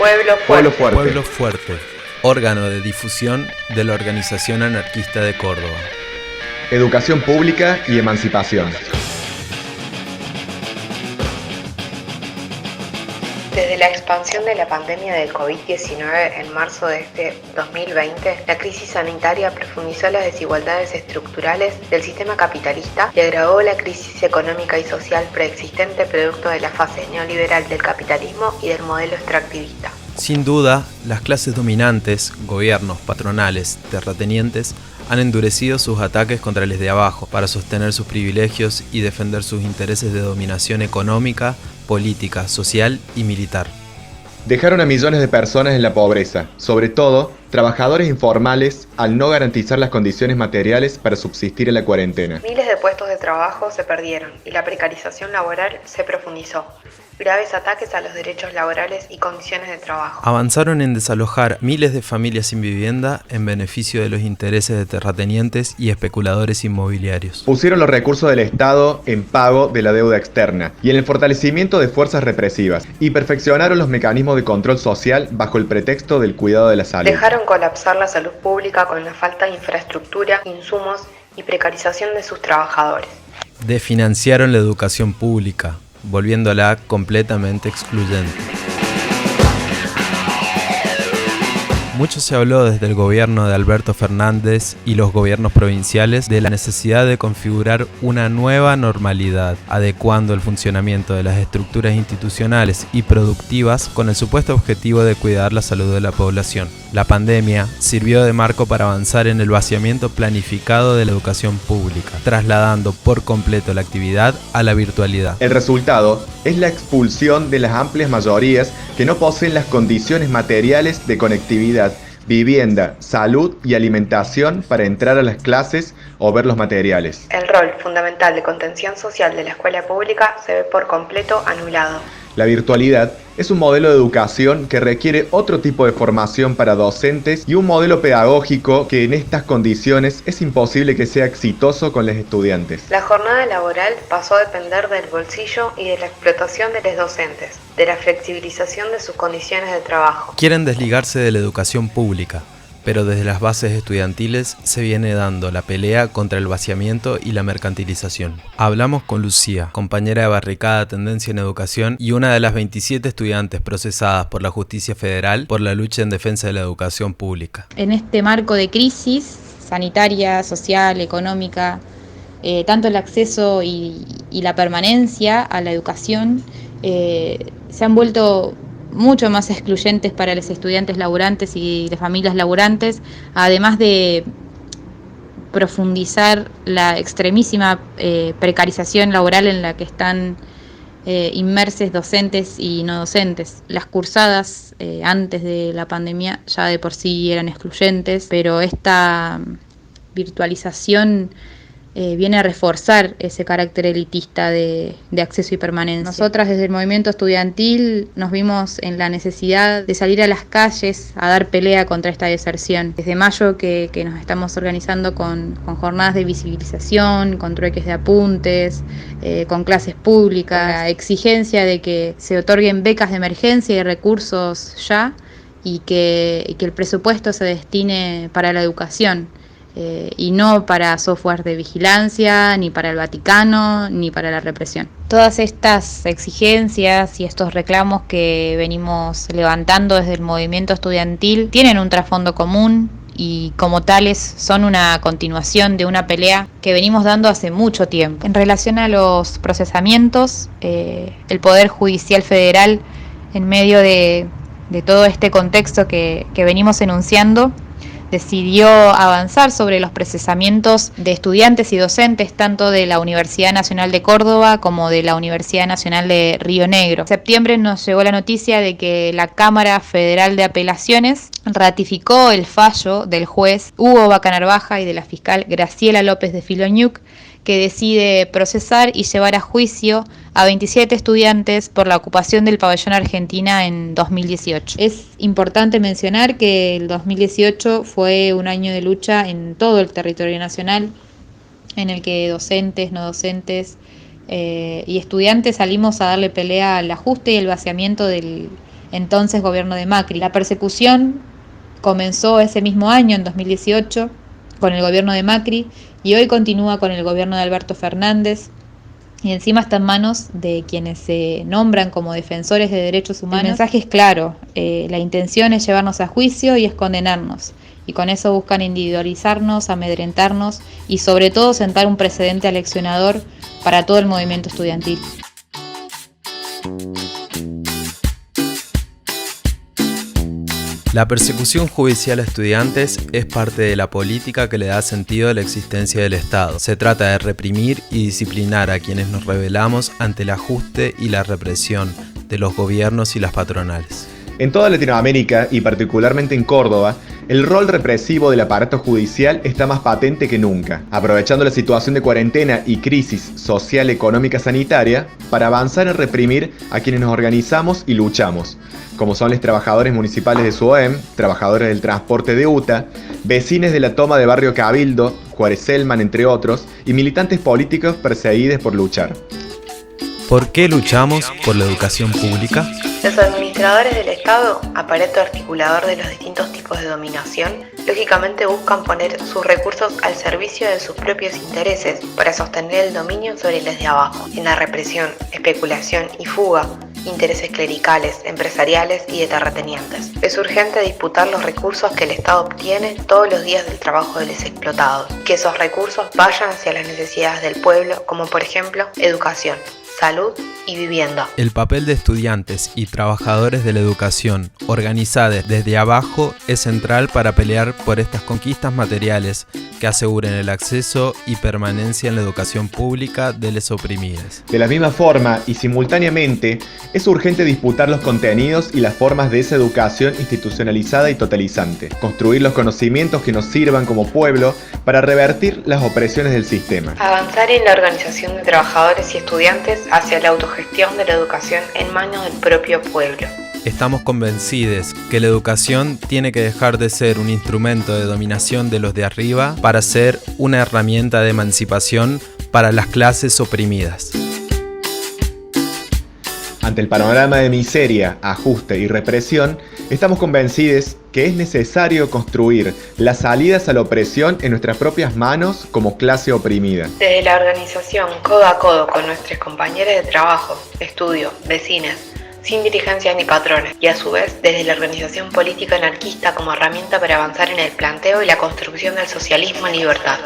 Pueblo Pueblo Fuerte. Pueblo Fuerte, órgano de difusión de la Organización Anarquista de Córdoba. Educación pública y emancipación. Desde la expansión de la pandemia del COVID-19 en marzo de este 2020, la crisis sanitaria profundizó las desigualdades estructurales del sistema capitalista y agravó la crisis económica y social preexistente producto de la fase neoliberal del capitalismo y del modelo extractivista. Sin duda, las clases dominantes, gobiernos, patronales, terratenientes, han endurecido sus ataques contra los de abajo para sostener sus privilegios y defender sus intereses de dominación económica, política, social y militar. Dejaron a millones de personas en la pobreza, sobre todo trabajadores informales, al no garantizar las condiciones materiales para subsistir en la cuarentena. Miles de puestos de trabajo se perdieron y la precarización laboral se profundizó. Graves ataques a los derechos laborales y condiciones de trabajo. Avanzaron en desalojar miles de familias sin vivienda en beneficio de los intereses de terratenientes y especuladores inmobiliarios. Pusieron los recursos del Estado en pago de la deuda externa y en el fortalecimiento de fuerzas represivas y perfeccionaron los mecanismos de control social bajo el pretexto del cuidado de la salud. Dejaron colapsar la salud pública con la falta de infraestructura, insumos y precarización de sus trabajadores. Desfinanciaron la educación pública, volviéndola completamente excluyente. Mucho se habló desde el gobierno de Alberto Fernández y los gobiernos provinciales de la necesidad de configurar una nueva normalidad, adecuando el funcionamiento de las estructuras institucionales y productivas con el supuesto objetivo de cuidar la salud de la población. La pandemia sirvió de marco para avanzar en el vaciamiento planificado de la educación pública, trasladando por completo la actividad a la virtualidad. El resultado es la expulsión de las amplias mayorías que no poseen las condiciones materiales de conectividad, vivienda, salud y alimentación para entrar a las clases o ver los materiales. El rol fundamental de contención social de la escuela pública se ve por completo anulado. La virtualidad es un modelo de educación que requiere otro tipo de formación para docentes y un modelo pedagógico que en estas condiciones es imposible que sea exitoso con los estudiantes. La jornada laboral pasó a depender del bolsillo y de la explotación de los docentes, de la flexibilización de sus condiciones de trabajo. Quieren desligarse de la educación pública, pero desde las bases estudiantiles se viene dando la pelea contra el vaciamiento y la mercantilización. Hablamos con Lucía, compañera de barricada Tendencia en Educación y una de las 27 estudiantes procesadas por la Justicia Federal por la lucha en defensa de la educación pública. En este marco de crisis sanitaria, social, económica, tanto el acceso y la permanencia a la educación se han vuelto mucho más excluyentes para los estudiantes laburantes y las familias laburantes, además de profundizar la extremísima precarización laboral en la que están inmersos docentes y no docentes. Las cursadas antes de la pandemia ya de por sí eran excluyentes, pero esta virtualización viene a reforzar ese carácter elitista de acceso y permanencia. Nosotras desde el movimiento estudiantil nos vimos en la necesidad de salir a las calles a dar pelea contra esta deserción. Desde mayo que nos estamos organizando con jornadas de visibilización, con trueques de apuntes, con clases públicas, la exigencia de que se otorguen becas de emergencia y recursos ya y que el presupuesto se destine para la educación. Y no para software de vigilancia, ni para el Vaticano, ni para la represión. Todas estas exigencias y estos reclamos que venimos levantando desde el movimiento estudiantil tienen un trasfondo común y como tales son una continuación de una pelea que venimos dando hace mucho tiempo. En relación a los procesamientos, el Poder Judicial Federal, en medio de todo este contexto que venimos enunciando, decidió avanzar sobre los procesamientos de estudiantes y docentes tanto de la Universidad Nacional de Córdoba como de la Universidad Nacional de Río Negro. En septiembre nos llegó la noticia de que la Cámara Federal de Apelaciones ratificó el fallo del juez Hugo Vaca Narvaja y de la fiscal Graciela López de Filoñuc, que decide procesar y llevar a juicio a 27 estudiantes por la ocupación del pabellón Argentina en 2018. Es importante mencionar que el 2018 fue un año de lucha en todo el territorio nacional, en el que docentes, no docentes y estudiantes salimos a darle pelea al ajuste y el vaciamiento del entonces gobierno de Macri. La persecución comenzó ese mismo año, en 2018, con el gobierno de Macri, y hoy continúa con el gobierno de Alberto Fernández, y encima está en manos de quienes se nombran como defensores de derechos humanos. El mensaje es claro, la intención es llevarnos a juicio y es condenarnos, y con eso buscan individualizarnos, amedrentarnos y sobre todo sentar un precedente aleccionador para todo el movimiento estudiantil. La persecución judicial a estudiantes es parte de la política que le da sentido a la existencia del Estado. Se trata de reprimir y disciplinar a quienes nos rebelamos ante el ajuste y la represión de los gobiernos y las patronales. En toda Latinoamérica, y particularmente en Córdoba, el rol represivo del aparato judicial está más patente que nunca, aprovechando la situación de cuarentena y crisis social, económica, sanitaria, para avanzar en reprimir a quienes nos organizamos y luchamos, como son los trabajadores municipales de SUOEM, trabajadores del transporte de UTA, vecines de la toma de Barrio Cabildo, Juárez Selman, entre otros, y militantes políticos perseguidos por luchar. ¿Por qué luchamos por la educación pública? Los administradores del Estado, aparato articulador de los distintos tipos de dominación, lógicamente buscan poner sus recursos al servicio de sus propios intereses para sostener el dominio sobre los de abajo, en la represión, especulación y fuga, intereses clericales, empresariales y de terratenientes. Es urgente disputar los recursos que el Estado obtiene todos los días del trabajo de los explotados, que esos recursos vayan hacia las necesidades del pueblo, como por ejemplo educación, salud y vivienda. El papel de estudiantes y trabajadores de la educación, organizados desde abajo, es central para pelear por estas conquistas materiales que aseguren el acceso y permanencia en la educación pública de los oprimidos. De la misma forma y simultáneamente, es urgente disputar los contenidos y las formas de esa educación institucionalizada y totalizante, construir los conocimientos que nos sirvan como pueblo para revertir las opresiones del sistema. Avanzar en la organización de trabajadores y estudiantes hacia la autogestión de la educación en manos del propio pueblo. Estamos convencidos que la educación tiene que dejar de ser un instrumento de dominación de los de arriba para ser una herramienta de emancipación para las clases oprimidas. Ante el panorama de miseria, ajuste y represión, estamos convencidos que es necesario construir las salidas a la opresión en nuestras propias manos como clase oprimida. Desde la organización, codo a codo con nuestros compañeros de trabajo, estudio, vecinas, sin dirigencias ni patrones, y a su vez desde la organización política anarquista como herramienta para avanzar en el planteo y la construcción del socialismo en libertad.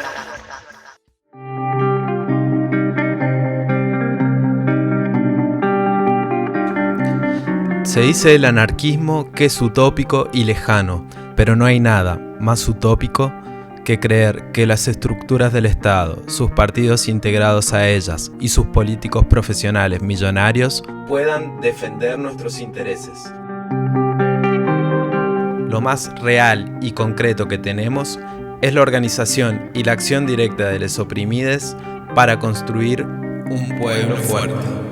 Se dice del anarquismo que es utópico y lejano, pero no hay nada más utópico que creer que las estructuras del Estado, sus partidos integrados a ellas y sus políticos profesionales millonarios puedan defender nuestros intereses. Lo más real y concreto que tenemos es la organización y la acción directa de los oprimidos para construir un pueblo fuerte.